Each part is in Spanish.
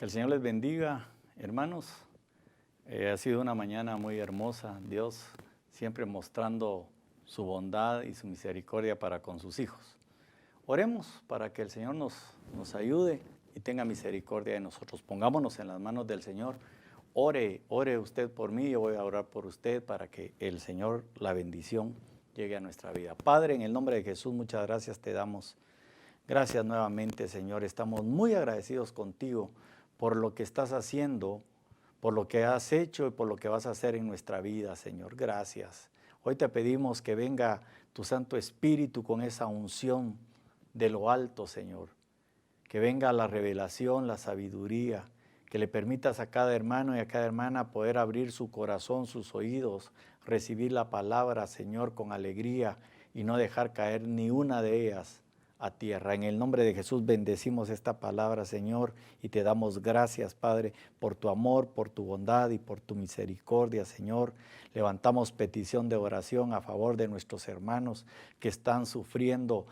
Que el Señor les bendiga, hermanos. Ha sido una mañana muy hermosa. Dios siempre mostrando su bondad y su misericordia para con sus hijos. Oremos para que el Señor nos ayude y tenga misericordia de nosotros. Pongámonos en las manos del Señor. Ore usted por mí, yo voy a orar por usted para que el Señor, la bendición, llegue a nuestra vida. Padre, en el nombre de Jesús, muchas gracias te damos. Gracias nuevamente, Señor. Estamos muy agradecidos contigo por lo que estás haciendo, por lo que has hecho y por lo que vas a hacer en nuestra vida, Señor. Gracias. Hoy te pedimos que venga tu Santo Espíritu con esa unción de lo alto, Señor. Que venga la revelación, la sabiduría, que le permitas a cada hermano y a cada hermana poder abrir su corazón, sus oídos, recibir la palabra, Señor, con alegría y no dejar caer ni una de ellas a tierra. En el nombre de Jesús bendecimos esta palabra, Señor, y te damos gracias, Padre, por tu amor, por tu bondad y por tu misericordia, Señor. Levantamos petición de oración a favor de nuestros hermanos que están sufriendo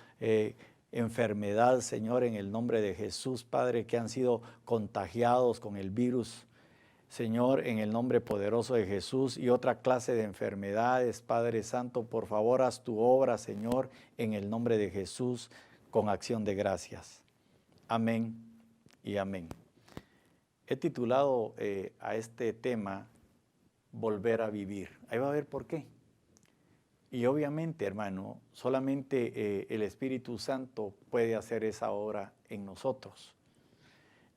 enfermedad, Señor, en el nombre de Jesús, Padre, que han sido contagiados con el virus. Señor, en el nombre poderoso de Jesús y otra clase de enfermedades, Padre Santo, por favor, haz tu obra, Señor, en el nombre de Jesús, con acción de gracias. Amén y amén. He titulado a este tema, Volver a vivir. Ahí va a ver por qué. Y obviamente, hermano, solamente el Espíritu Santo puede hacer esa obra en nosotros.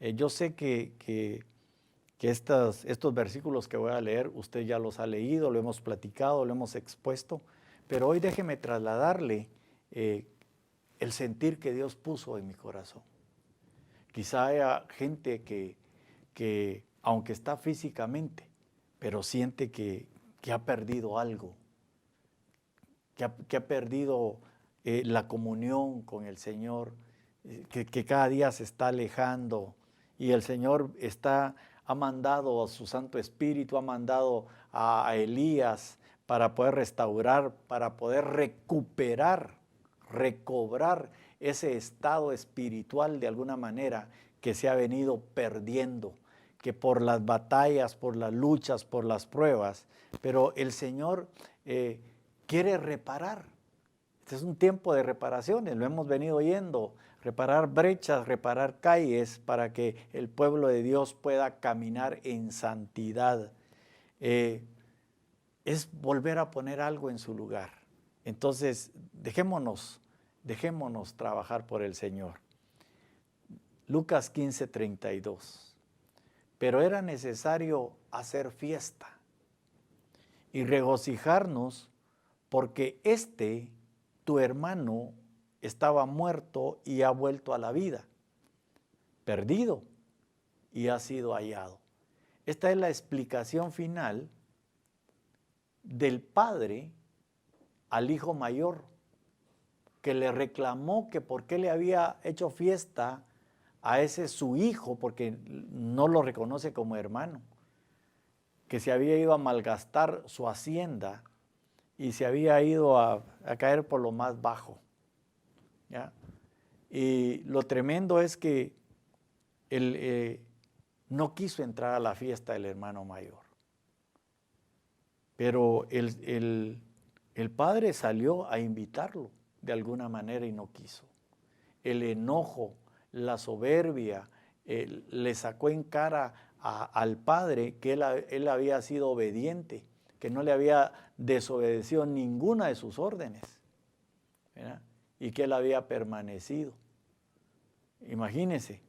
Yo sé que estos versículos que voy a leer, usted ya los ha leído, lo hemos platicado, lo hemos expuesto, pero hoy déjeme trasladarle el sentir que Dios puso en mi corazón. Quizá haya gente que aunque está físicamente, pero siente que ha perdido algo, que ha perdido la comunión con el Señor, que cada día se está alejando y el Señor ha mandado a su Santo Espíritu, ha mandado a Elías para poder restaurar, para poder recobrar ese estado espiritual de alguna manera que se ha venido perdiendo, que por las batallas, por las luchas, por las pruebas, pero el Señor quiere reparar. Este es un tiempo de reparaciones, lo hemos venido oyendo, reparar brechas, reparar calles para que el pueblo de Dios pueda caminar en santidad. Es volver a poner algo en su lugar. Entonces, dejémonos trabajar por el Señor. Lucas 15:32. Pero era necesario hacer fiesta y regocijarnos porque tu hermano, estaba muerto y ha vuelto a la vida, perdido y ha sido hallado. Esta es la explicación final del padre al hijo mayor, que le reclamó que por qué le había hecho fiesta a ese su hijo, porque no lo reconoce como hermano, que se había ido a malgastar su hacienda y se había ido a caer por lo más bajo. ¿Ya? Y lo tremendo es que él no quiso entrar a la fiesta del hermano mayor. Pero el padre salió a invitarlo de alguna manera y no quiso. El enojo, la soberbia, le sacó en cara al padre que él había sido obediente, que no le había desobedecido ninguna de sus órdenes, ¿verdad? Y que él había permanecido. Imagínese,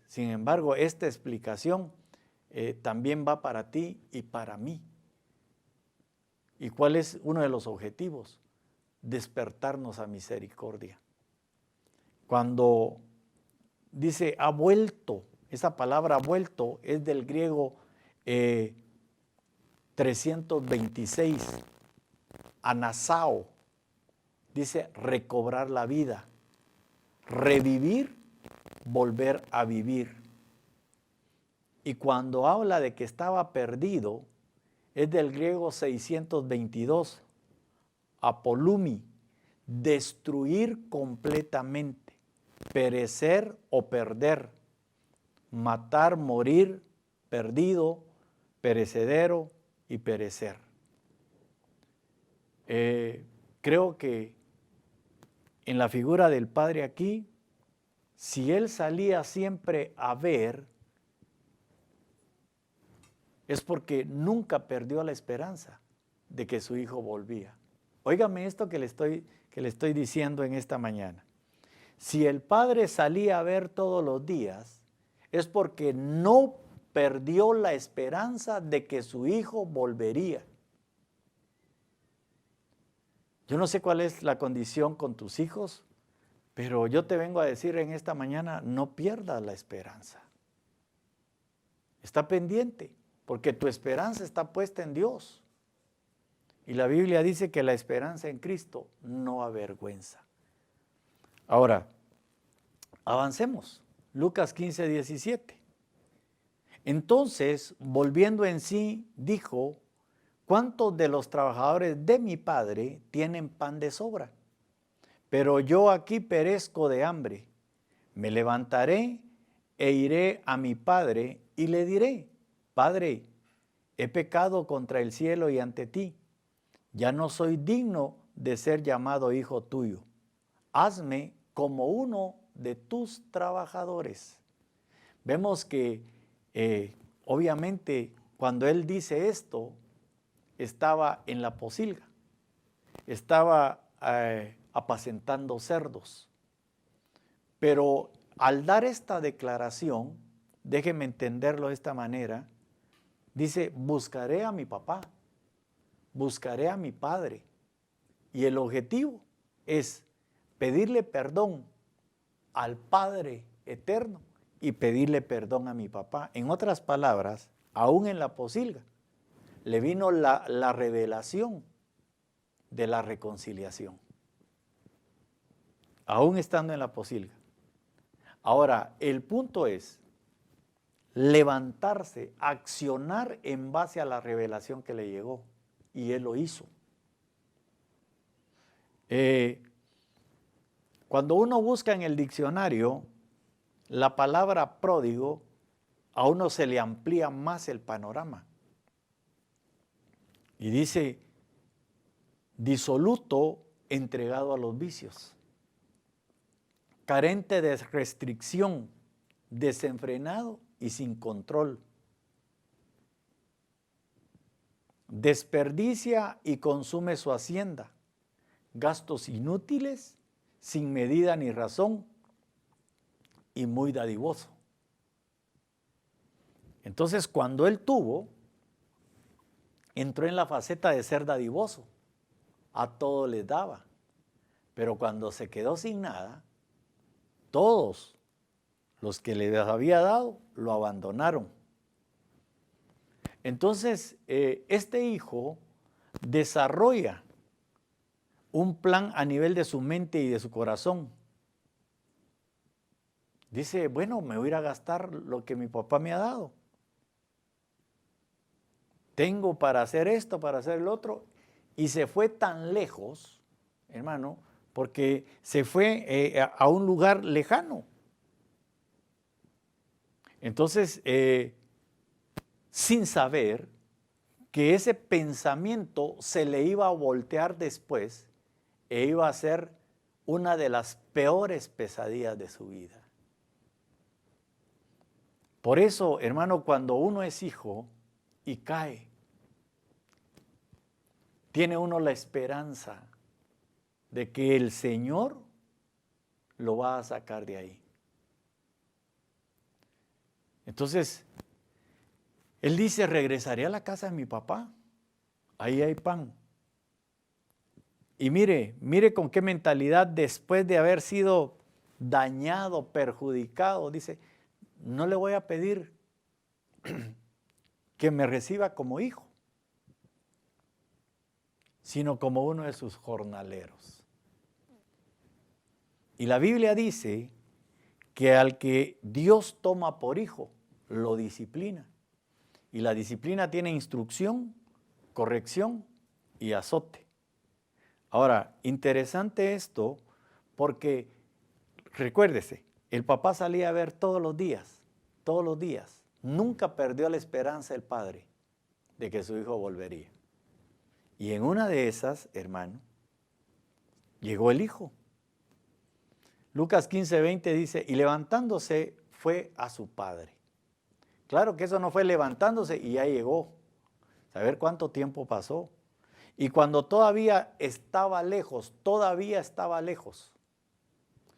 sin embargo, esta explicación también va para ti y para mí. ¿Y cuál es uno de los objetivos? Despertarnos a misericordia. Cuando dice ha vuelto, esa palabra vuelto es del griego 326, anasao. Dice recobrar la vida, revivir, volver a vivir. Y cuando habla de que estaba perdido, es del griego 622, apolumi, destruir completamente, perecer o perder, matar, morir, perdido, perecedero y perecer. Creo que en la figura del Padre aquí, si Él salía siempre a ver, es porque nunca perdió la esperanza de que su hijo volvía. Óigame esto que le estoy diciendo en esta mañana. Si el Padre salía a ver todos los días, es porque no perdió la esperanza de que su hijo volvería. Yo no sé cuál es la condición con tus hijos, pero yo te vengo a decir en esta mañana, no pierdas la esperanza. Está pendiente, porque tu esperanza está puesta en Dios. Y la Biblia dice que la esperanza en Cristo no avergüenza. Ahora, avancemos. Lucas 15, 17. Entonces, volviendo en sí, dijo: ¿cuántos de los trabajadores de mi padre tienen pan de sobra? Pero yo aquí perezco de hambre. Me levantaré e iré a mi padre y le diré: Padre, he pecado contra el cielo y ante ti. Ya no soy digno de ser llamado hijo tuyo. Hazme como uno de tus trabajadores. Vemos que obviamente cuando él dice esto, estaba en la posilga, estaba apacentando cerdos. Pero al dar esta declaración, déjeme entenderlo de esta manera, dice: buscaré a mi papá, buscaré a mi padre. Y el objetivo es pedirle perdón al Padre eterno y pedirle perdón a mi papá. En otras palabras, aún en la posilga, le vino la revelación de la reconciliación. Aún estando en la posilga. Ahora, el punto es levantarse, accionar en base a la revelación que le llegó. Y él lo hizo. Cuando uno busca en el diccionario la palabra pródigo, a uno se le amplía más el panorama. Y dice: disoluto, entregado a los vicios, carente de restricción, desenfrenado y sin control. Desperdicia y consume su hacienda, gastos inútiles, sin medida ni razón, y muy dadivoso. Entonces, cuando él tuvo, entró en la faceta de ser dadivoso, a todo les daba. Pero cuando se quedó sin nada, todos los que les había dado lo abandonaron. Entonces, este hijo desarrolla un plan a nivel de su mente y de su corazón. Dice: bueno, me voy a ir a gastar lo que mi papá me ha dado. Tengo para hacer esto, para hacer el otro. Y se fue tan lejos, hermano, porque se fue a un lugar lejano. Entonces, sin saber que ese pensamiento se le iba a voltear después e iba a ser una de las peores pesadillas de su vida. Por eso, hermano, cuando uno es hijo y cae, tiene uno la esperanza de que el Señor lo va a sacar de ahí. Entonces, él dice: regresaré a la casa de mi papá, ahí hay pan. Y mire con qué mentalidad, después de haber sido dañado, perjudicado, dice: no le voy a pedir que me reciba como hijo, sino como uno de sus jornaleros. Y la Biblia dice que al que Dios toma por hijo, lo disciplina. Y la disciplina tiene instrucción, corrección y azote. Ahora, interesante esto, porque recuérdese, el papá salía a ver todos los días, todos los días. Nunca perdió la esperanza el padre de que su hijo volvería. Y en una de esas, hermano, llegó el hijo. Lucas 15:20 dice, y levantándose fue a su padre. Claro que eso no fue levantándose y ya llegó. Saber cuánto tiempo pasó. Y cuando todavía estaba lejos,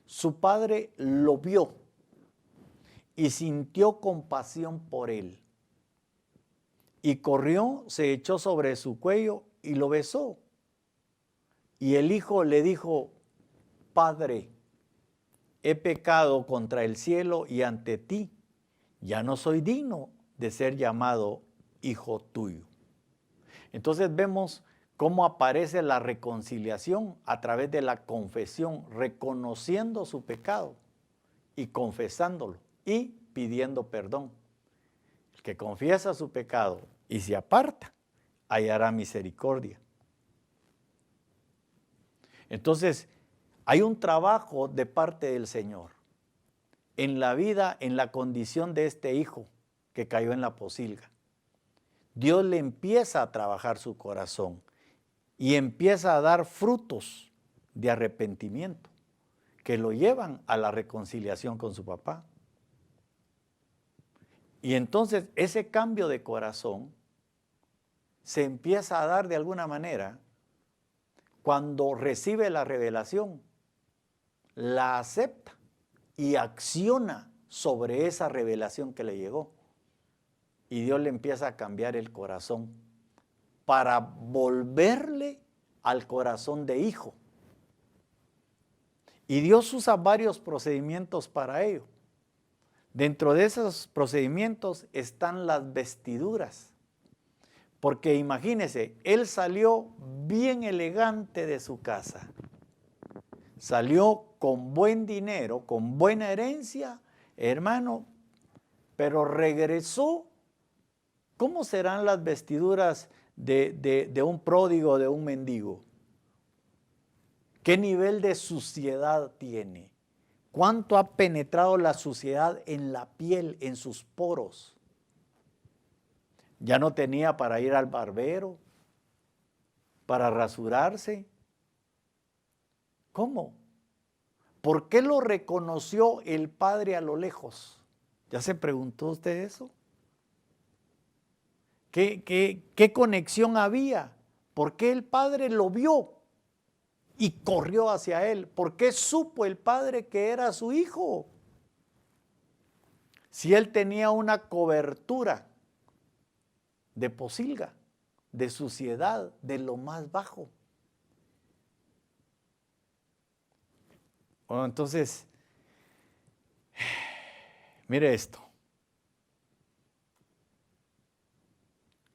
su padre lo vio y sintió compasión por él. Y corrió, se echó sobre su cuello y lo besó. Y el hijo le dijo, Padre, he pecado contra el cielo y ante ti. Ya no soy digno de ser llamado hijo tuyo. Entonces vemos cómo aparece la reconciliación a través de la confesión, reconociendo su pecado y confesándolo y pidiendo perdón. El que confiesa su pecado y se aparta, hallará misericordia. Entonces, hay un trabajo de parte del Señor en la vida, en la condición de este hijo que cayó en la pocilga. Dios le empieza a trabajar su corazón y empieza a dar frutos de arrepentimiento que lo llevan a la reconciliación con su papá. Y entonces ese cambio de corazón se empieza a dar de alguna manera cuando recibe la revelación, la acepta y acciona sobre esa revelación que le llegó. Y Dios le empieza a cambiar el corazón para volverle al corazón de hijo. Y Dios usa varios procedimientos para ello. Dentro de esos procedimientos están las vestiduras. Porque imagínese, él salió bien elegante de su casa. Salió con buen dinero, con buena herencia, hermano, pero regresó. ¿Cómo serán las vestiduras de un pródigo, de un mendigo? ¿Qué nivel de suciedad tiene? ¿Cuánto ha penetrado la suciedad en la piel, en sus poros? Ya no tenía para ir al barbero, para rasurarse. ¿Cómo? ¿Por qué lo reconoció el padre a lo lejos? ¿Ya se preguntó usted eso? ¿Qué conexión había? ¿Por qué el padre lo vio y corrió hacia él? ¿Por qué supo el padre que era su hijo? Si él tenía una cobertura de pocilga, de suciedad, de lo más bajo. Bueno, entonces, mire esto.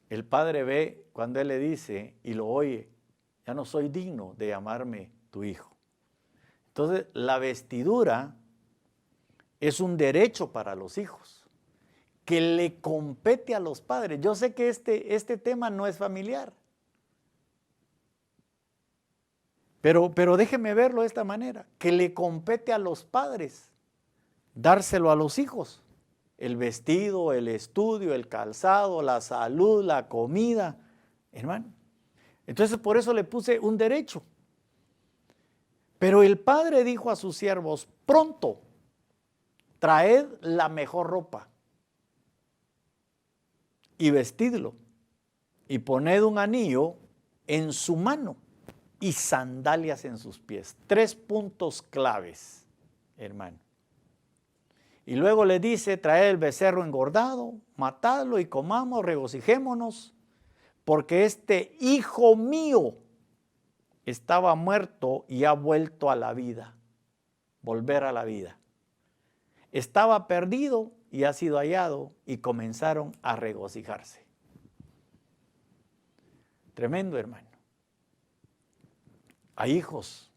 El padre ve cuando él le dice y lo oye, ya no soy digno de llamarme tu hijo. Entonces, la vestidura es un derecho para los hijos que le compete a los padres. Yo sé que este tema no es familiar, pero déjeme verlo de esta manera, que le compete a los padres dárselo a los hijos. El vestido, el estudio, el calzado, la salud, la comida, hermano. Entonces por eso le puse un derecho. Pero el padre dijo a sus siervos, pronto, traed la mejor ropa y vestidlo y poned un anillo en su mano y sandalias en sus pies. 3 puntos claves, hermano. Y luego le dice, traed el becerro engordado, matadlo y comamos, regocijémonos, porque este hijo mío estaba muerto y ha vuelto a la vida, volver a la vida. Estaba perdido y ha sido hallado, y comenzaron a regocijarse. Tremendo, hermano. Hay hijos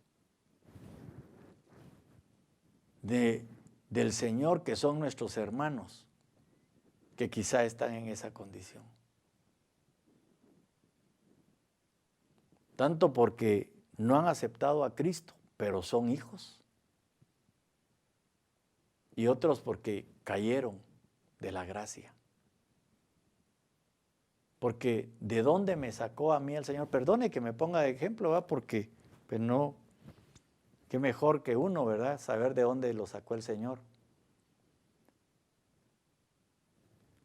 del Señor que son nuestros hermanos, que quizá están en esa condición. Tanto porque no han aceptado a Cristo, pero son hijos. Y otros porque cayeron de la gracia. Porque ¿de dónde me sacó a mí el Señor? Perdone que me ponga de ejemplo, ¿verdad? Porque pues no, qué mejor que uno, ¿verdad? Saber de dónde lo sacó el Señor.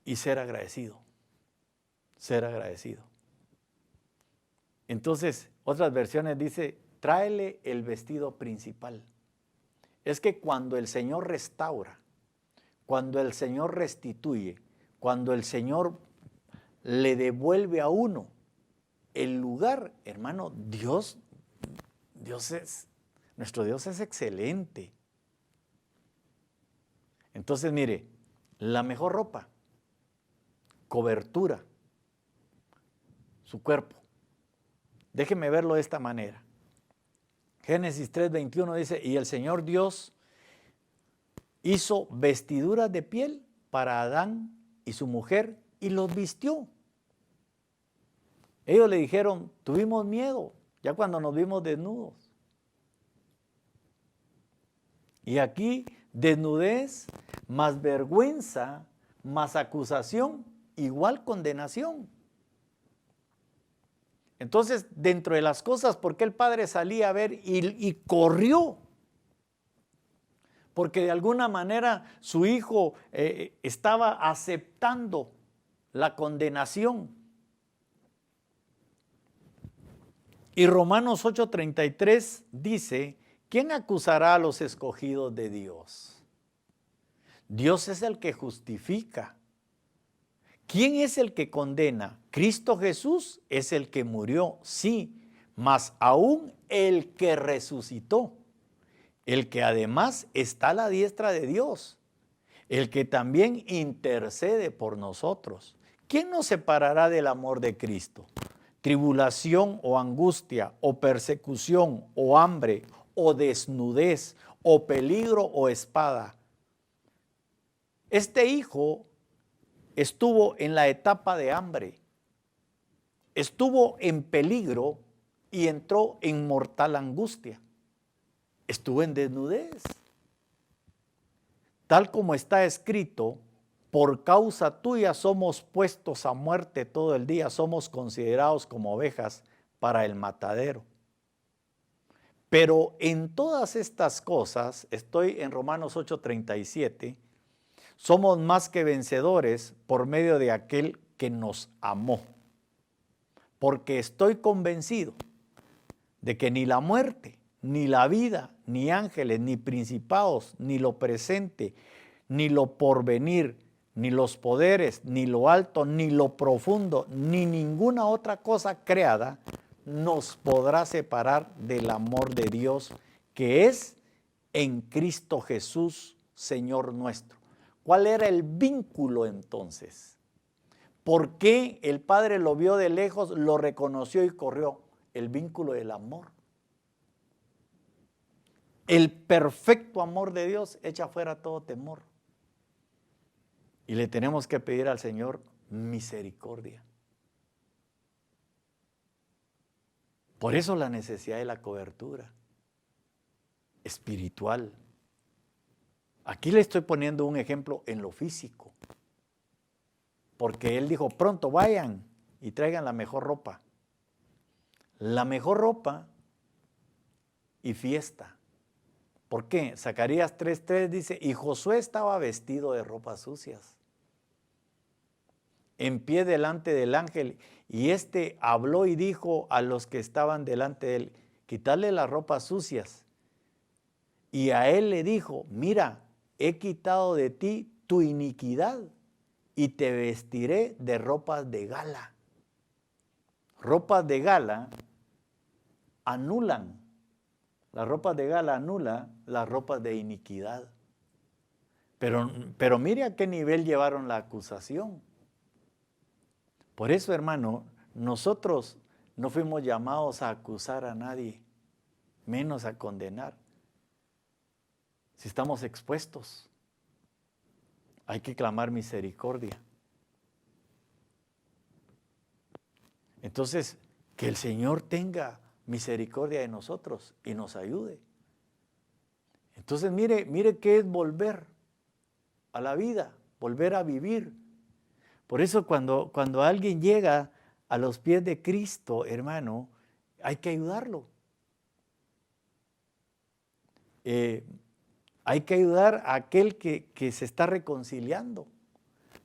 Y ser agradecido. Ser agradecido. Entonces, otras versiones dice, tráele el vestido principal. Es que cuando el Señor restaura, cuando el Señor restituye, cuando el Señor le devuelve a uno el lugar, hermano, nuestro Dios es excelente. Entonces, mire, la mejor ropa, cobertura, su cuerpo. Déjeme verlo de esta manera. Génesis 3:21 dice, y el Señor Dios hizo vestiduras de piel para Adán y su mujer y los vistió. Ellos le dijeron, tuvimos miedo, ya cuando nos vimos desnudos. Y aquí, desnudez, más vergüenza, más acusación, igual condenación. Entonces, dentro de las cosas, ¿por qué el padre salía a ver y corrió? Porque de alguna manera su hijo estaba aceptando la condenación. Y Romanos 8:33 dice, ¿quién acusará a los escogidos de Dios? Dios es el que justifica. ¿Quién es el que condena? Cristo Jesús es el que murió, sí, mas aún el que resucitó, el que además está a la diestra de Dios, el que también intercede por nosotros. ¿Quién nos separará del amor de Cristo? Tribulación o angustia, o persecución, o hambre, o desnudez, o peligro o espada. Este hijo estuvo en la etapa de hambre, estuvo en peligro y entró en mortal angustia. Estuvo en desnudez. Tal como está escrito, por causa tuya somos puestos a muerte todo el día, somos considerados como ovejas para el matadero. Pero en todas estas cosas, estoy en Romanos 8:37, somos más que vencedores por medio de aquel que nos amó. Porque estoy convencido de que ni la muerte, ni la vida, ni ángeles, ni principados, ni lo presente, ni lo porvenir, ni los poderes, ni lo alto, ni lo profundo, ni ninguna otra cosa creada nos podrá separar del amor de Dios que es en Cristo Jesús, Señor nuestro. ¿Cuál era el vínculo entonces? ¿Por qué el Padre lo vio de lejos, lo reconoció y corrió? El vínculo del amor. El perfecto amor de Dios echa fuera todo temor. Y le tenemos que pedir al Señor misericordia. Por eso la necesidad de la cobertura espiritual. Aquí le estoy poniendo un ejemplo en lo físico. Porque Él dijo, pronto vayan y traigan la mejor ropa. La mejor ropa y fiesta. ¿Por qué? Zacarías 3:3 dice, y Josué estaba vestido de ropas sucias, en pie delante del ángel, y éste habló y dijo a los que estaban delante de él, quitadle las ropas sucias. Y a él le dijo, mira, he quitado de ti tu iniquidad y te vestiré de ropas de gala. Ropas de gala anulan. Las ropas de gala anulan las ropas de iniquidad. Pero mire a qué nivel llevaron la acusación. Por eso, hermano, nosotros no fuimos llamados a acusar a nadie, menos a condenar. Si estamos expuestos, hay que clamar misericordia. Entonces, que el Señor tenga misericordia de nosotros y nos ayude. Entonces, mire qué es volver a la vida. volver a vivir. Por eso cuando alguien llega a los pies de Cristo, hermano, hay que ayudarlo. Hay que ayudar a aquel que se está reconciliando,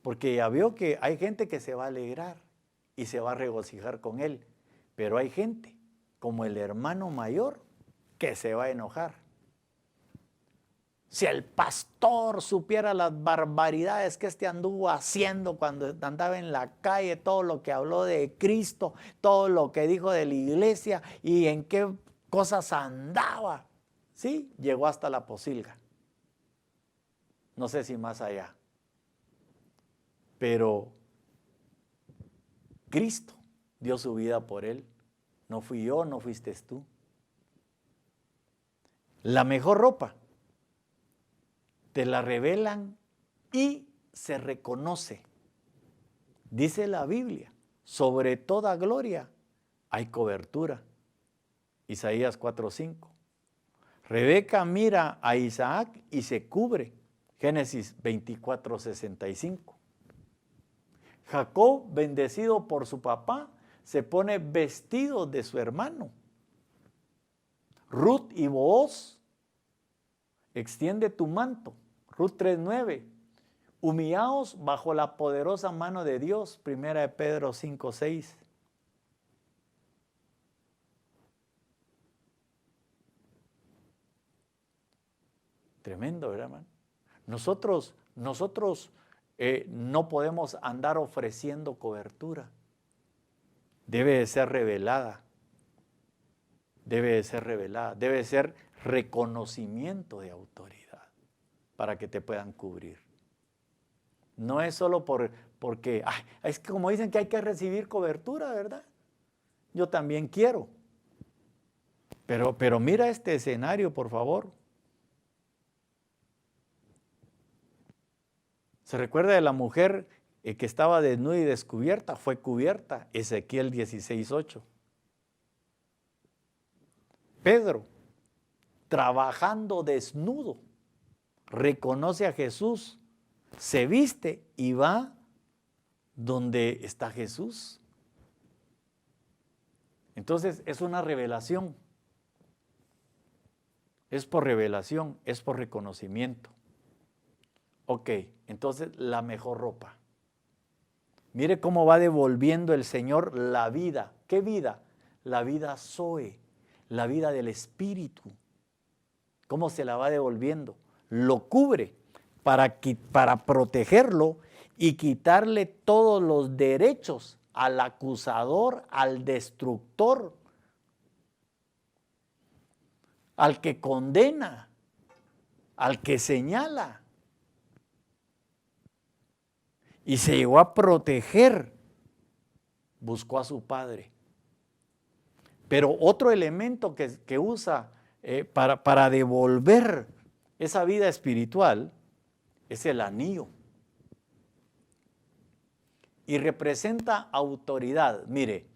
porque ya veo que hay gente que se va a alegrar y se va a regocijar con él, pero hay gente, como el hermano mayor, que se va a enojar. Si el pastor supiera las barbaridades que este anduvo haciendo cuando andaba en la calle, todo lo que habló de Cristo, todo lo que dijo de la iglesia y en qué cosas andaba, ¿sí? Llegó hasta la posilga. No sé si más allá. Pero Cristo dio su vida por él. No fui yo, no fuiste tú. La mejor ropa te la revelan y se reconoce. Dice la Biblia, sobre toda gloria hay cobertura. Isaías 4:5. Rebeca mira a Isaac y se cubre. Génesis 24:65. Jacob, bendecido por su papá, se pone vestido de su hermano. Ruth y Booz, extiende tu manto. Ruth 3:9. Humillaos bajo la poderosa mano de Dios. Primera de Pedro 5:6. Tremendo, ¿verdad, hermano? Nosotros no podemos andar ofreciendo cobertura. Debe de ser revelada. Debe de ser revelada. Debe de ser reconocimiento de autoridad para que te puedan cubrir. No es solo porque, es que como dicen que hay que recibir cobertura, ¿verdad? Yo también quiero. Pero mira este escenario, por favor. ¿Se recuerda de la mujer que estaba desnuda y descubierta? Fue cubierta, Ezequiel 16:8. Pedro, trabajando desnudo, reconoce a Jesús, se viste y va donde está Jesús. Entonces es una revelación. Es por revelación, es por reconocimiento. Ok, entonces la mejor ropa. Mire cómo va devolviendo el Señor la vida. ¿Qué vida? La vida Zoe, la vida del Espíritu. ¿Cómo se la va devolviendo? Lo cubre para protegerlo y quitarle todos los derechos al acusador, al destructor, al que condena, al que señala. Y se llegó a proteger, buscó a su padre. Pero otro elemento que usa para devolver esa vida espiritual es el anillo. Y representa autoridad. Mire,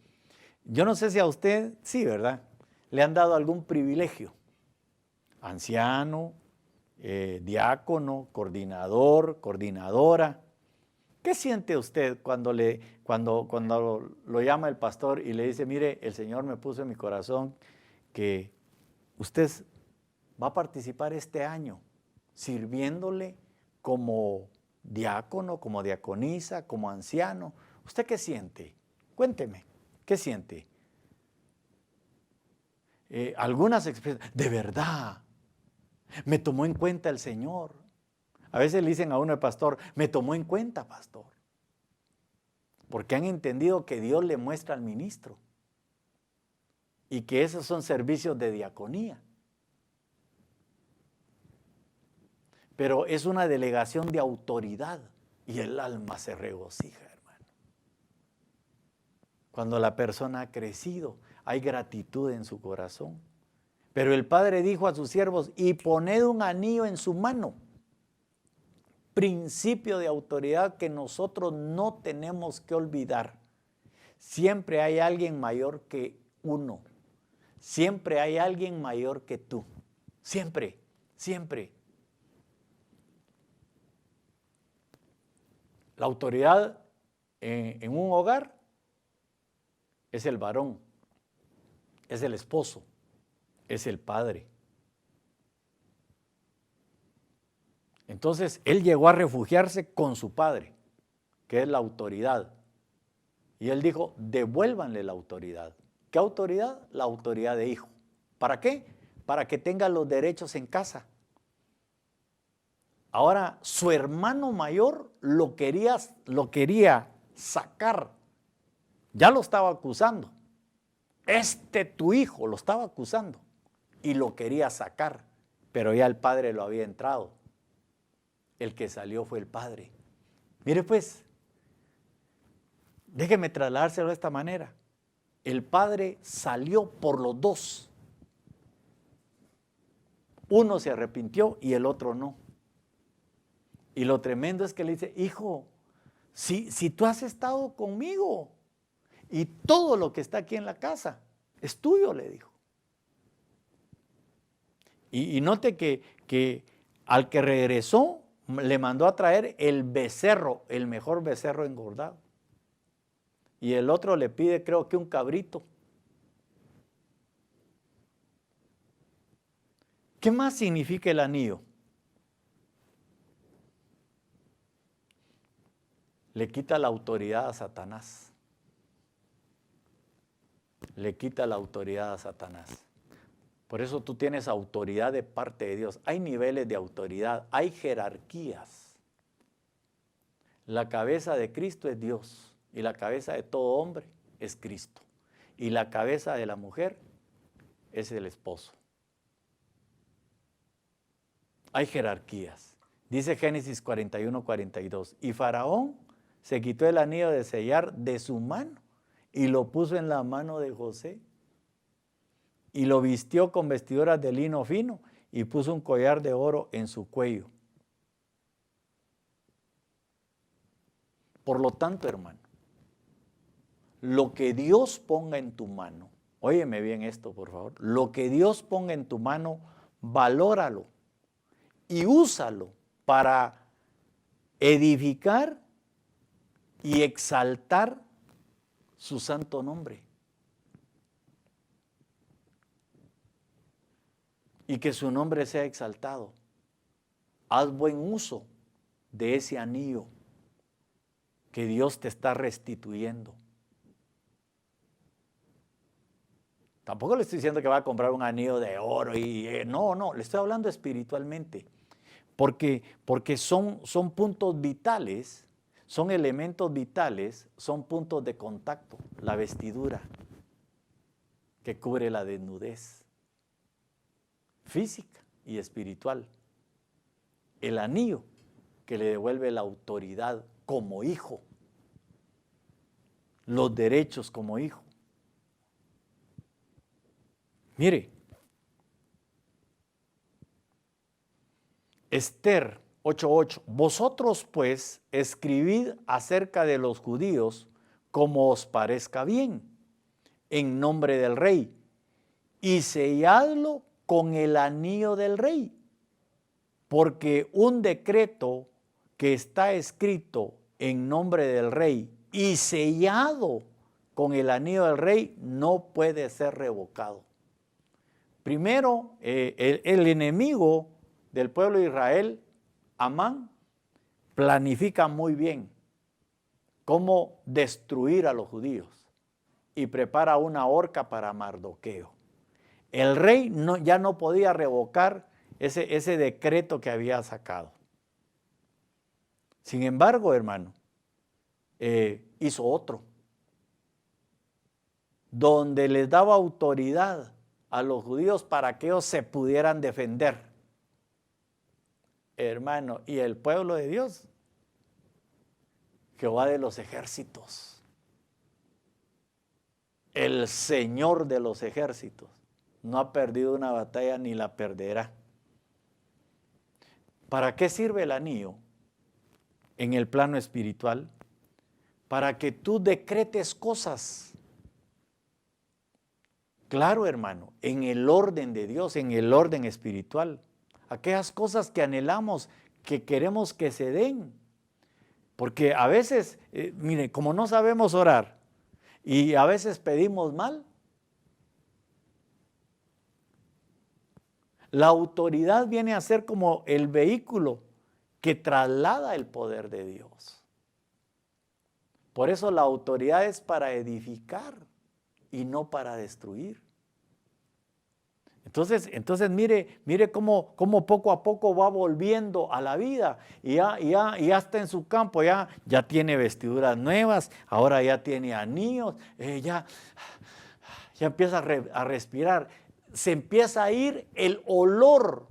yo no sé si a usted, sí, ¿verdad?, le han dado algún privilegio. Anciano, diácono, coordinador, coordinadora. ¿Qué siente usted cuando lo llama el pastor y le dice, mire, el Señor me puso en mi corazón que usted va a participar este año sirviéndole como diácono, como diaconisa, como anciano? ¿Usted qué siente? Cuénteme, ¿qué siente? Algunas expresiones, de verdad, me tomó en cuenta el Señor. A veces le dicen a uno el pastor, me tomó en cuenta, pastor. Porque han entendido que Dios le muestra al ministro. Y que esos son servicios de diaconía. Pero es una delegación de autoridad. Y el alma se regocija, hermano. Cuando la persona ha crecido, hay gratitud en su corazón. Pero el Padre dijo a sus siervos, y poned un anillo en su mano. Principio de autoridad que nosotros no tenemos que olvidar. Siempre hay alguien mayor que uno. Siempre hay alguien mayor que tú. Siempre, siempre. La autoridad en un hogar es el varón, es el esposo, es el padre. Entonces, él llegó a refugiarse con su padre, que es la autoridad. Y él dijo, devuélvanle la autoridad. ¿Qué autoridad? La autoridad de hijo. ¿Para qué? Para que tenga los derechos en casa. Ahora, su hermano mayor lo quería sacar. Ya lo estaba acusando. Tu hijo, lo estaba acusando. Y lo quería sacar. Pero ya el padre lo había entrado. El que salió fue el padre. Mire pues, déjeme trasladárselo de esta manera. El padre salió por los dos. Uno se arrepintió y el otro no. Y lo tremendo es que le dice, hijo, si tú has estado conmigo y todo lo que está aquí en la casa es tuyo, le dijo. Y note que al que regresó le mandó a traer el becerro, el mejor becerro engordado. Y el otro le pide, creo que un cabrito. ¿Qué más significa el anillo? Le quita la autoridad a Satanás. Le quita la autoridad a Satanás. Por eso tú tienes autoridad de parte de Dios. Hay niveles de autoridad, hay jerarquías. La cabeza de Cristo es Dios y la cabeza de todo hombre es Cristo. Y la cabeza de la mujer es el esposo. Hay jerarquías. Dice Génesis 41-42, y Faraón se quitó el anillo de sellar de su mano y lo puso en la mano de José. Y lo vistió con vestiduras de lino fino y puso un collar de oro en su cuello. Por lo tanto, hermano, lo que Dios ponga en tu mano, óyeme bien esto, por favor, lo que Dios ponga en tu mano, valóralo y úsalo para edificar y exaltar su santo nombre. Y que su nombre sea exaltado. Haz buen uso de ese anillo que Dios te está restituyendo. Tampoco le estoy diciendo que va a comprar un anillo de oro y no, le estoy hablando espiritualmente. Porque son puntos vitales, son elementos vitales, son puntos de contacto. La vestidura que cubre la desnudez física y espiritual. El anillo que le devuelve la autoridad como hijo, los derechos como hijo. Mire, Esther 8:8, vosotros pues escribid acerca de los judíos como os parezca bien, en nombre del rey, y selladlo con el anillo del rey, porque un decreto que está escrito en nombre del rey y sellado con el anillo del rey no puede ser revocado. Primero, el enemigo del pueblo de Israel, Amán, planifica muy bien cómo destruir a los judíos y prepara una horca para Mardoqueo. El rey ya no podía revocar ese decreto que había sacado. Sin embargo, hermano, hizo otro, donde les daba autoridad a los judíos para que ellos se pudieran defender. Hermano, y el pueblo de Dios, Jehová de los ejércitos, el Señor de los ejércitos, no ha perdido una batalla ni la perderá. ¿Para qué sirve el anillo en el plano espiritual? Para que tú decretes cosas. Claro, hermano, en el orden de Dios, en el orden espiritual. Aquellas cosas que anhelamos, que queremos que se den. Porque a veces, mire, como no sabemos orar y a veces pedimos mal, la autoridad viene a ser como el vehículo que traslada el poder de Dios. Por eso la autoridad es para edificar y no para destruir. Entonces mire cómo poco a poco va volviendo a la vida y ya está en su campo, ya tiene vestiduras nuevas, ahora ya tiene anillos, ya empieza a respirar. Se empieza a ir el olor,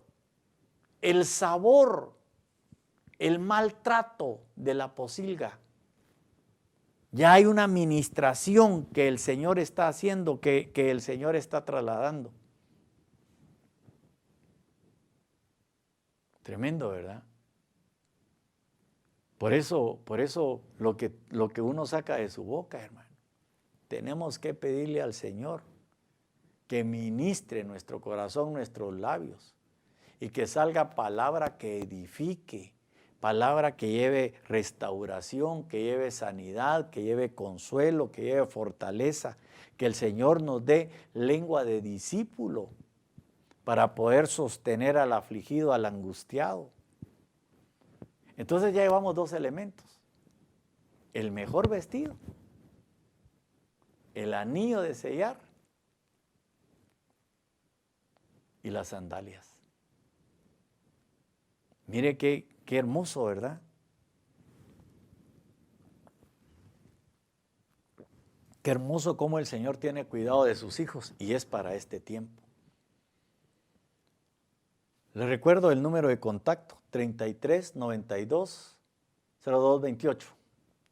el sabor, el maltrato de la pocilga. Ya hay una administración que el Señor está haciendo, que el Señor está trasladando. Tremendo, ¿verdad? Por eso lo que uno saca de su boca, hermano, tenemos que pedirle al Señor que ministre nuestro corazón, nuestros labios, y que salga palabra que edifique, palabra que lleve restauración, que lleve sanidad, que lleve consuelo, que lleve fortaleza, que el Señor nos dé lengua de discípulo para poder sostener al afligido, al angustiado. Entonces ya llevamos dos elementos: el mejor vestido, el anillo de sellar y las sandalias. Mire qué hermoso, ¿verdad? Qué hermoso cómo el Señor tiene cuidado de sus hijos y es para este tiempo. Les recuerdo el número de contacto: 33 92 02 28.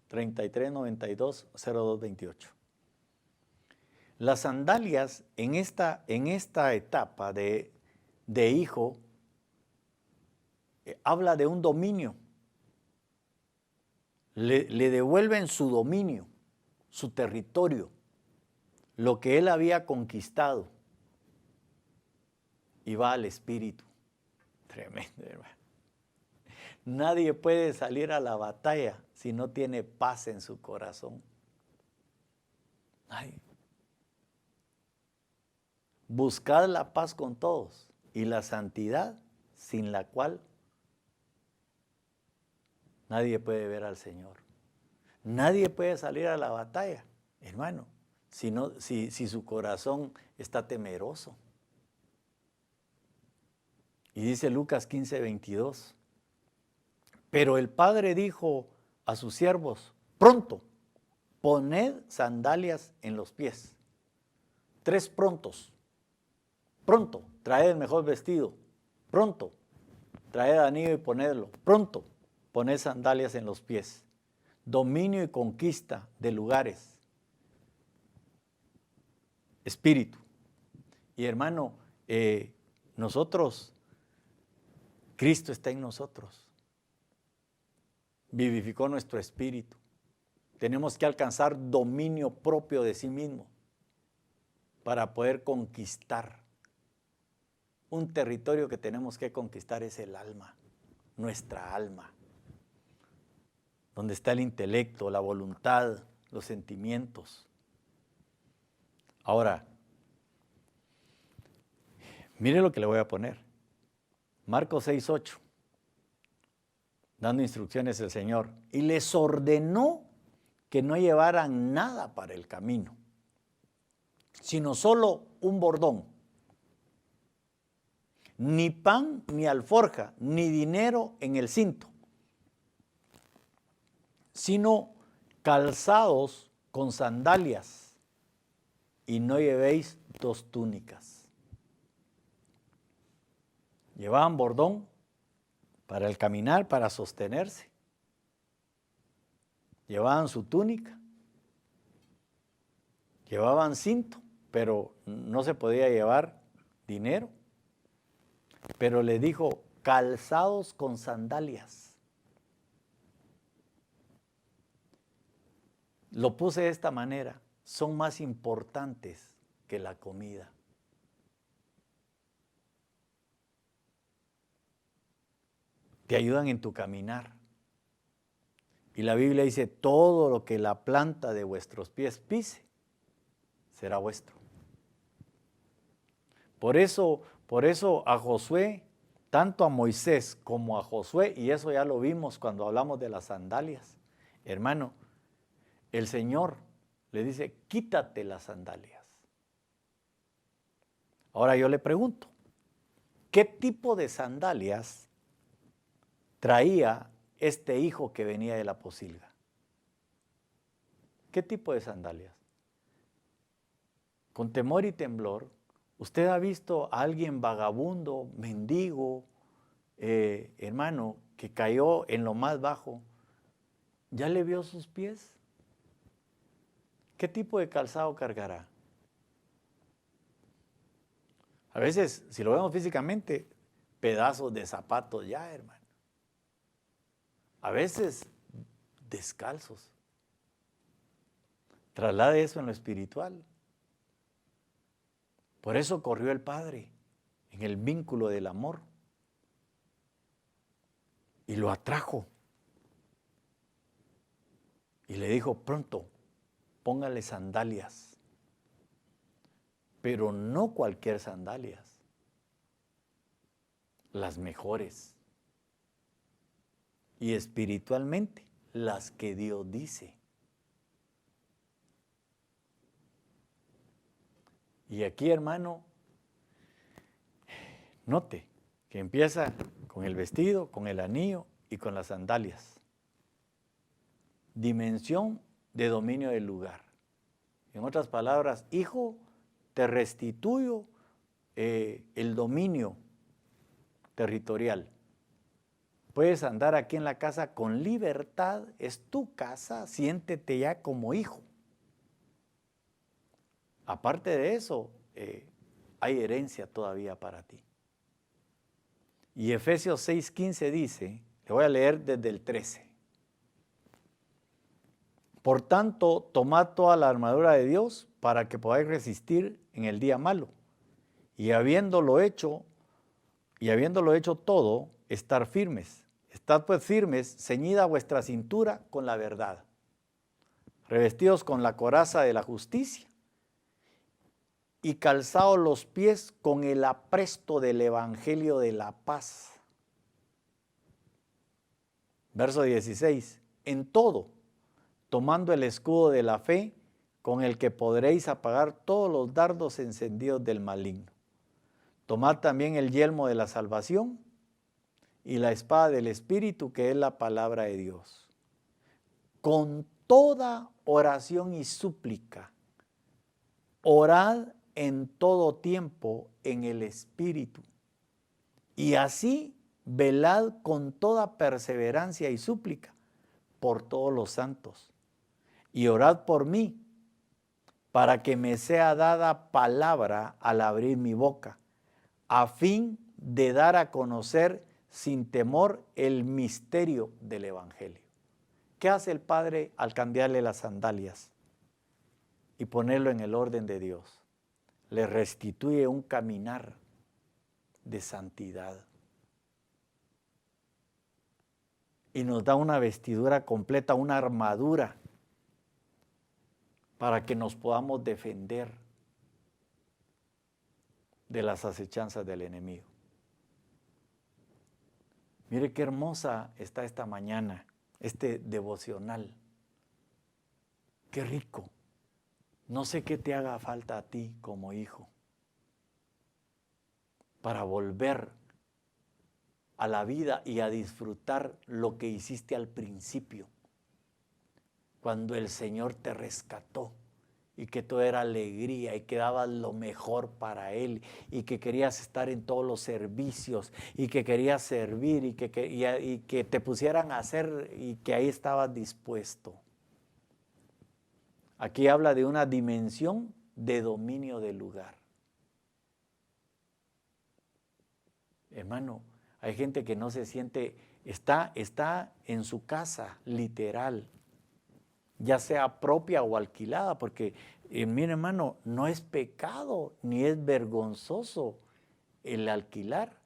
33 92 02 28. Las sandalias en esta etapa de hijo habla de un dominio. Le devuelven su dominio, su territorio, lo que él había conquistado, y va al espíritu. Tremendo, hermano. Nadie puede salir a la batalla si no tiene paz en su corazón. Nadie. Buscad la paz con todos y la santidad, sin la cual nadie puede ver al Señor. Nadie puede salir a la batalla, hermano, si su corazón está temeroso. Y dice Lucas 15, 22. Pero el padre dijo a sus siervos: pronto, poned sandalias en los pies. 3 prontos. Pronto, traed el mejor vestido. Pronto, traed anillo y ponedlo. Pronto, poned sandalias en los pies. Dominio y conquista de lugares. Espíritu. Y hermano, Cristo está en nosotros. Vivificó nuestro espíritu. Tenemos que alcanzar dominio propio de sí mismo para poder conquistar. Un territorio que tenemos que conquistar es el alma, nuestra alma, donde está el intelecto, la voluntad, los sentimientos. Ahora, mire lo que le voy a poner. Marcos 6:8, dando instrucciones el Señor, y les ordenó que no llevaran nada para el camino, sino solo un bordón. Ni pan, ni alforja, ni dinero en el cinto, sino calzados con sandalias, y no llevéis 2 túnicas. Llevaban bordón para el caminar, para sostenerse. Llevaban su túnica. Llevaban cinto, pero no se podía llevar dinero. Pero le dijo: calzados con sandalias. Lo puse de esta manera: son más importantes que la comida. Te ayudan en tu caminar, Y la Biblia dice, todo lo que la planta de vuestros pies pise, será vuestro. Por eso a Josué, tanto a Moisés como a Josué, y eso ya lo vimos cuando hablamos de las sandalias, hermano, el Señor le dice, quítate las sandalias. Ahora yo le pregunto, ¿qué tipo de sandalias traía este hijo que venía de la pocilga? ¿Qué tipo de sandalias? Con temor y temblor, ¿usted ha visto a alguien vagabundo, mendigo, hermano, que cayó en lo más bajo? ¿Ya le vio sus pies? ¿Qué tipo de calzado cargará? A veces, si lo vemos físicamente, pedazos de zapatos ya, hermano. A veces, descalzos. Traslade eso en lo espiritual. Por eso corrió el Padre en el vínculo del amor y lo atrajo. Y le dijo, pronto, póngale sandalias, pero no cualquier sandalias, las mejores. Y espiritualmente, las que Dios dice. Y aquí, hermano, note que empieza con el vestido, con el anillo y con las sandalias. Dimensión de dominio del lugar. En otras palabras, hijo, te restituyo el dominio territorial. Puedes andar aquí en la casa con libertad, es tu casa, siéntete ya como hijo. Aparte de eso, hay herencia todavía para ti. Y Efesios 6:15 dice, le voy a leer desde el 13. Por tanto, tomad toda la armadura de Dios para que podáis resistir en el día malo. Y habiéndolo hecho todo, estar firmes. Estad pues firmes, ceñida vuestra cintura con la verdad, revestidos con la coraza de la justicia y calzados los pies con el apresto del evangelio de la paz. Verso 16. En todo, tomando el escudo de la fe, con el que podréis apagar todos los dardos encendidos del maligno. Tomad también el yelmo de la salvación y la espada del Espíritu, que es la palabra de Dios. Con toda oración y súplica, orad en todo tiempo en el Espíritu. Y así velad con toda perseverancia y súplica por todos los santos. Y orad por mí, para que me sea dada palabra al abrir mi boca, a fin de dar a conocer sin temor el misterio del Evangelio. ¿Qué hace el Padre al cambiarle las sandalias y ponerlo en el orden de Dios? Le restituye un caminar de santidad. Y nos da una vestidura completa, una armadura, para que nos podamos defender de las acechanzas del enemigo. Mire qué hermosa está esta mañana, este devocional. Qué rico. No sé qué te haga falta a ti como hijo para volver a la vida y a disfrutar lo que hiciste al principio, cuando el Señor te rescató y que todo era alegría y que dabas lo mejor para Él y que querías estar en todos los servicios y que querías servir y que te pusieran a hacer y que ahí estabas dispuesto. Aquí habla de una dimensión de dominio del lugar. Hermano, hay gente que no se siente, está en su casa, literal, ya sea propia o alquilada, porque, mire hermano, no es pecado ni es vergonzoso el alquilar.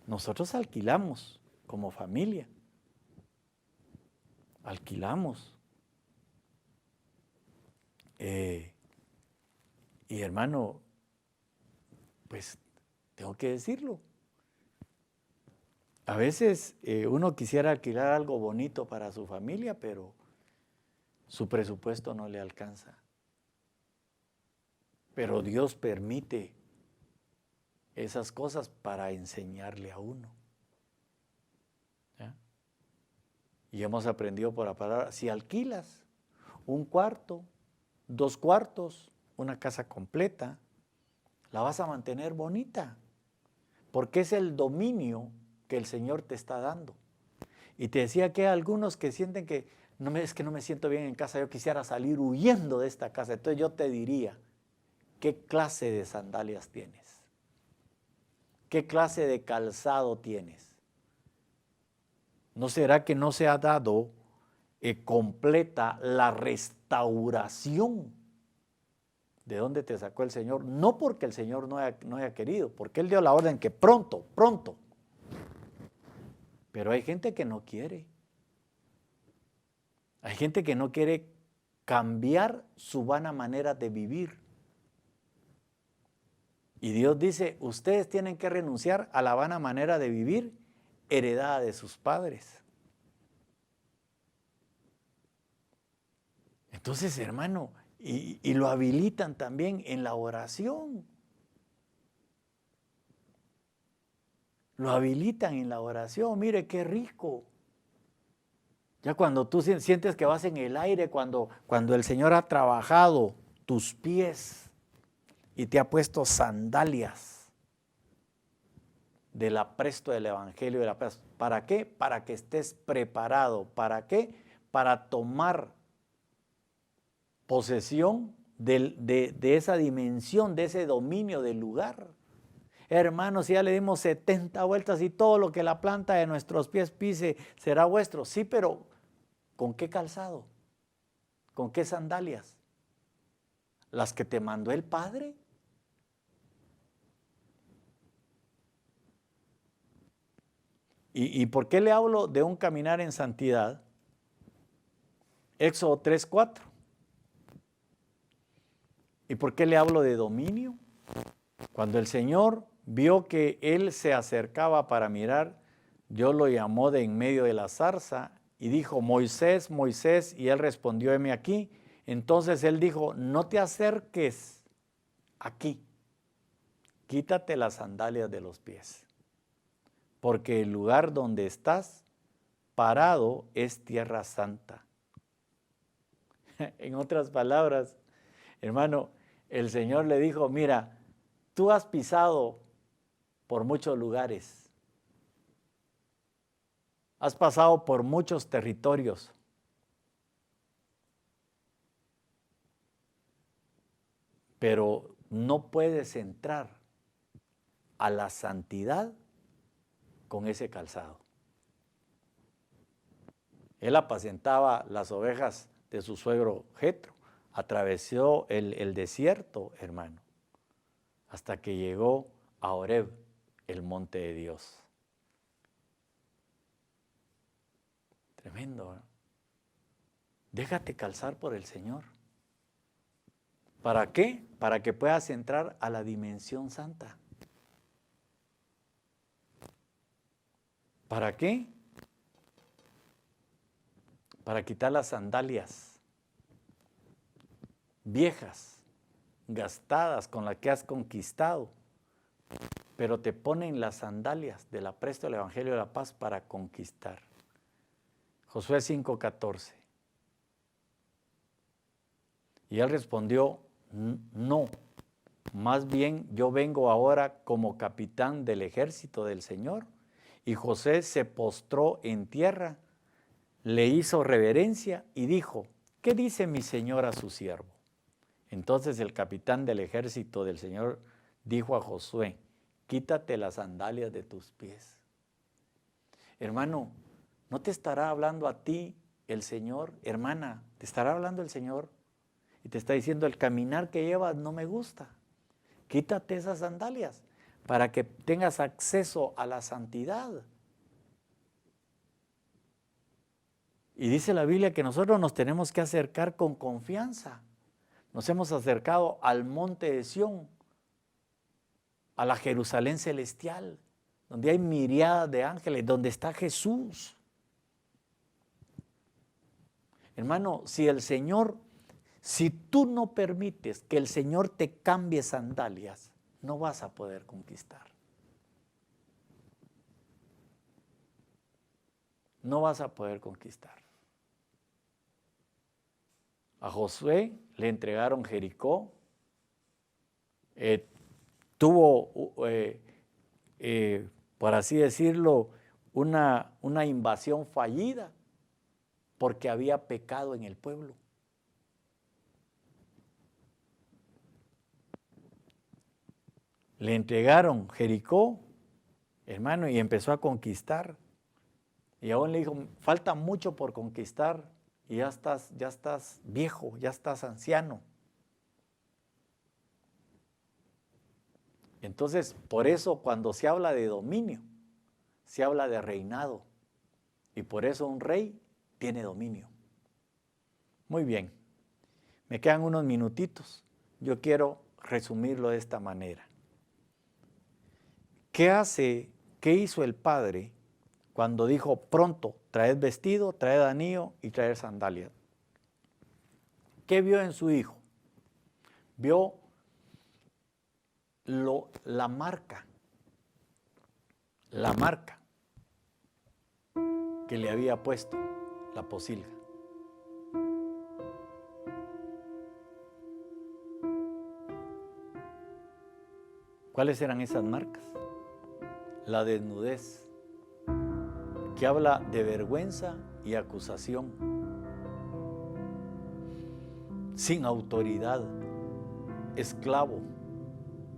Nosotros alquilamos como familia. alquilamos. Y hermano, pues tengo que decirlo. A veces uno quisiera alquilar algo bonito para su familia, pero su presupuesto no le alcanza. Pero Dios permite esas cosas para enseñarle a uno. ¿Ya? Y hemos aprendido por la palabra, si alquilas un cuarto, 2 cuartos, una casa completa, la vas a mantener bonita, porque es el dominio que el Señor te está dando. Y te decía que hay algunos que sienten que es que no me siento bien en casa, yo quisiera salir huyendo de esta casa. Entonces yo te diría, ¿qué clase de sandalias tienes? ¿Qué clase de calzado tienes? ¿No será que no se ha dado completa la restauración de dónde te sacó el Señor? No porque el Señor no haya querido, porque Él dio la orden que pronto. Pero hay gente que no quiere. Hay gente que no quiere cambiar su vana manera de vivir. Y Dios dice, ustedes tienen que renunciar a la vana manera de vivir heredada de sus padres. Entonces, hermano, y lo habilitan también en la oración. Lo habilitan en la oración. Mire qué rico. Ya cuando tú sientes que vas en el aire, cuando el Señor ha trabajado tus pies y te ha puesto sandalias del apresto del Evangelio de la paz. ¿Para qué? Para que estés preparado. ¿Para qué? Para tomar posesión de esa dimensión, de ese dominio del lugar. Hermanos, si ya le dimos 70 vueltas y todo lo que la planta de nuestros pies pise será vuestro. Sí, pero ¿con qué calzado? ¿Con qué sandalias? ¿Las que te mandó el Padre? ¿Y por qué le hablo de un caminar en santidad? Éxodo 3:4. ¿Y por qué le hablo de dominio? Cuando el Señor vio que él se acercaba para mirar, Dios lo llamó de en medio de la zarza y dijo, Moisés, Moisés, y él respondió, heme aquí. Entonces él dijo, no te acerques aquí, quítate las sandalias de los pies, porque el lugar donde estás parado es tierra santa. En otras palabras, hermano, el Señor le dijo, mira, tú has pisado por muchos lugares, has pasado por muchos territorios, pero no puedes entrar a la santidad con ese calzado. Él apacentaba las ovejas de su suegro Jetro, atravesó el desierto, hermano, hasta que llegó a Horeb, el monte de Dios. Tremendo, ¿no? Déjate calzar por el Señor. ¿Para qué? Para que puedas entrar a la dimensión santa. ¿Para qué? Para quitar las sandalias viejas, gastadas, con las que has conquistado, pero te ponen las sandalias del apresto del Evangelio de la paz para conquistar. Josué 5:14. Y él respondió, no, más bien yo vengo ahora como capitán del ejército del Señor. Y José se postró en tierra, le hizo reverencia y dijo, ¿qué dice mi señor a su siervo? Entonces el capitán del ejército del Señor dijo a Josué, quítate las sandalias de tus pies. Hermano, ¿no te estará hablando a ti el Señor? Hermana, ¿te estará hablando el Señor? Y te está diciendo, el caminar que llevas no me gusta. Quítate esas sandalias para que tengas acceso a la santidad. Y dice la Biblia que nosotros nos tenemos que acercar con confianza. Nos hemos acercado al monte de Sión, a la Jerusalén celestial, donde hay miríadas de ángeles, donde está Jesús. Hermano, si tú no permites que el Señor te cambie sandalias, no vas a poder conquistar. No vas a poder conquistar. A Josué le entregaron Jericó, tuvo, por así decirlo, una invasión fallida porque había pecado en el pueblo. Le entregaron Jericó, hermano, y empezó a conquistar. Y aún le dijo, falta mucho por conquistar y ya estás viejo, ya estás anciano. Entonces, por eso cuando se habla de dominio, se habla de reinado. Y por eso un rey tiene dominio. Muy bien, me quedan unos minutitos. Yo quiero resumirlo de esta manera. ¿Qué hizo el padre cuando dijo pronto, traed vestido, traed anillo y traed sandalias? ¿Qué vio en su hijo? Vio la marca que le había puesto la posilga. ¿Cuáles eran esas marcas? La desnudez, que habla de vergüenza y acusación, sin autoridad, esclavo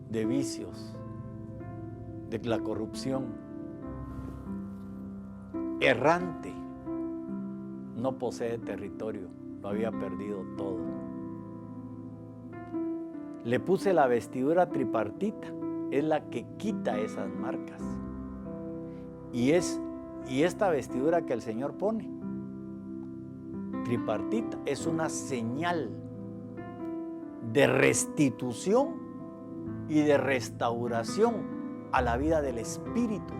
de vicios, de la corrupción, errante, no posee territorio, lo había perdido todo. Le puse la vestidura tripartita, es la que quita esas marcas. Y esta vestidura que el Señor pone, tripartita, es una señal de restitución y de restauración a la vida del espíritu.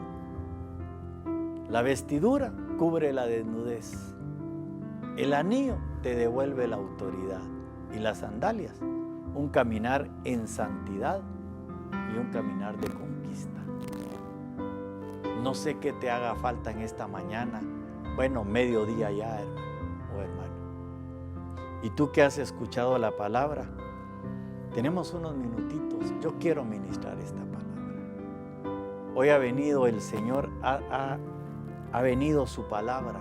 La vestidura cubre la desnudez. El anillo te devuelve la autoridad. Y las sandalias, un caminar en santidad y un caminar de conquista. No sé qué te haga falta en esta mañana. Bueno, mediodía ya, hermano o hermana. Y tú que has escuchado la palabra, tenemos unos minutitos. Yo quiero ministrar esta palabra. Hoy ha venido el Señor, ha venido su palabra,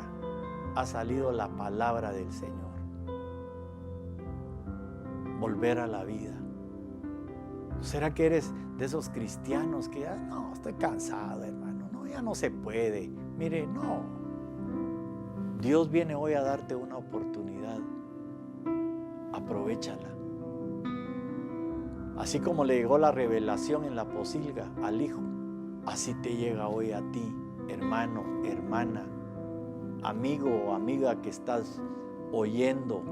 ha salido la palabra del Señor. Volver a la vida. ¿Será que eres de esos cristianos que no, estoy cansado, hermano, no, ya no se puede? Mire, no. Dios viene hoy a darte una oportunidad. Aprovéchala. Así como le llegó la revelación en la posilga al Hijo, así te llega hoy a ti, hermano, hermana, amigo o amiga que estás oyendo,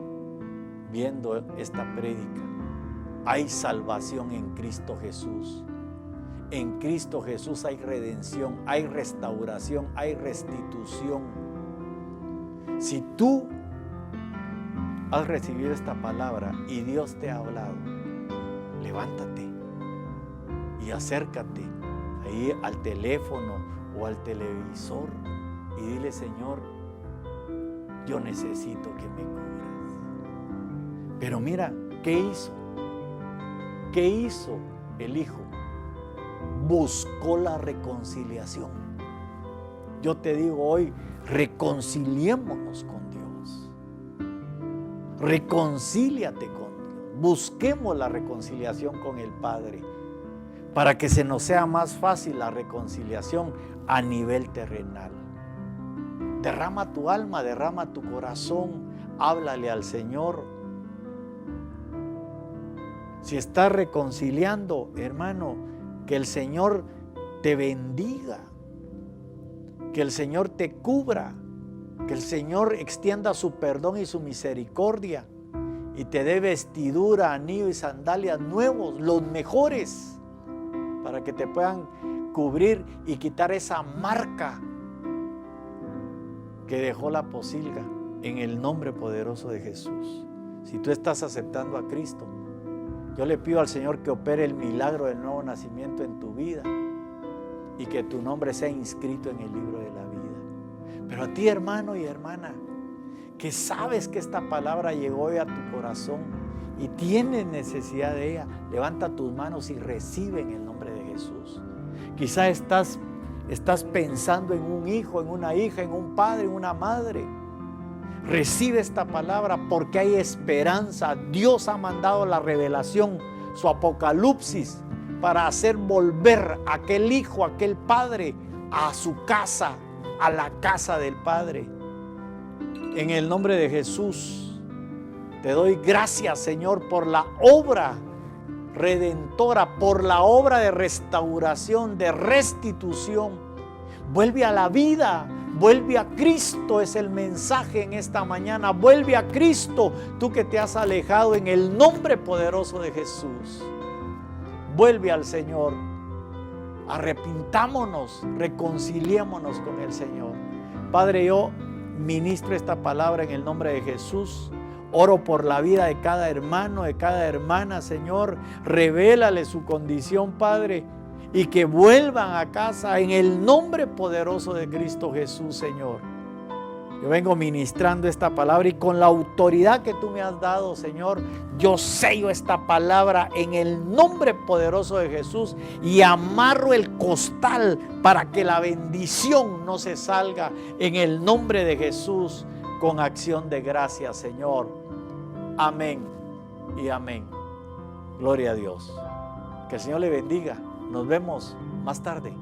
viendo esta prédica. Hay salvación en Cristo Jesús. En Cristo Jesús hay redención, hay restauración, hay restitución. Si tú has recibido esta palabra y Dios te ha hablado, levántate y acércate ahí al teléfono o al televisor y dile: Señor, yo necesito que me cubras. Pero mira, ¿qué hizo? ¿Qué hizo el Hijo? Buscó la reconciliación. Yo te digo hoy, reconciliémonos con Dios. Reconcíliate con Dios. Busquemos la reconciliación con el Padre para que se nos sea más fácil la reconciliación a nivel terrenal. Derrama tu alma, derrama tu corazón, háblale al Señor. Si estás reconciliando, hermano, que el Señor te bendiga, que el Señor te cubra, Que el Señor extienda su perdón y su misericordia y te dé vestidura, anillo y sandalias nuevos, los mejores, para que te puedan cubrir y quitar esa marca que dejó la pocilga, en el nombre poderoso de Jesús. Si tú estás aceptando a Cristo, yo le pido al Señor que opere el milagro del nuevo nacimiento en tu vida y que tu nombre sea inscrito en el libro de la vida. Pero a ti, hermano y hermana, que sabes que esta palabra llegó hoy a tu corazón y tienes necesidad de ella, levanta tus manos y recibe en el nombre de Jesús. Quizás estás pensando en un hijo, en una hija, en un padre, en una madre. Recibe esta palabra porque hay esperanza. Dios ha mandado la revelación, su apocalipsis, para hacer volver a aquel hijo, a aquel padre, a su casa, a la casa del Padre. En el nombre de Jesús, te doy gracias, Señor, por la obra redentora, por la obra de restauración, de restitución. Vuelve a la vida, vuelve a Cristo, es el mensaje en esta mañana. Vuelve a Cristo, tú que te has alejado, en el nombre poderoso de Jesús. Vuelve al Señor. Arrepintámonos, reconciliémonos con el Señor. Padre, yo ministro esta palabra en el nombre de Jesús. Oro por la vida de cada hermano, de cada hermana, Señor. Revélale su condición, Padre, y que vuelvan a casa en el nombre poderoso de Cristo Jesús, Señor. Yo vengo ministrando esta palabra y con la autoridad que tú me has dado, Señor, yo sello esta palabra en el nombre poderoso de Jesús y amarro el costal para que la bendición no se salga, en el nombre de Jesús, con acción de gracias, Señor. Amén y amén. Gloria a Dios. Que el Señor le bendiga. Nos vemos más tarde.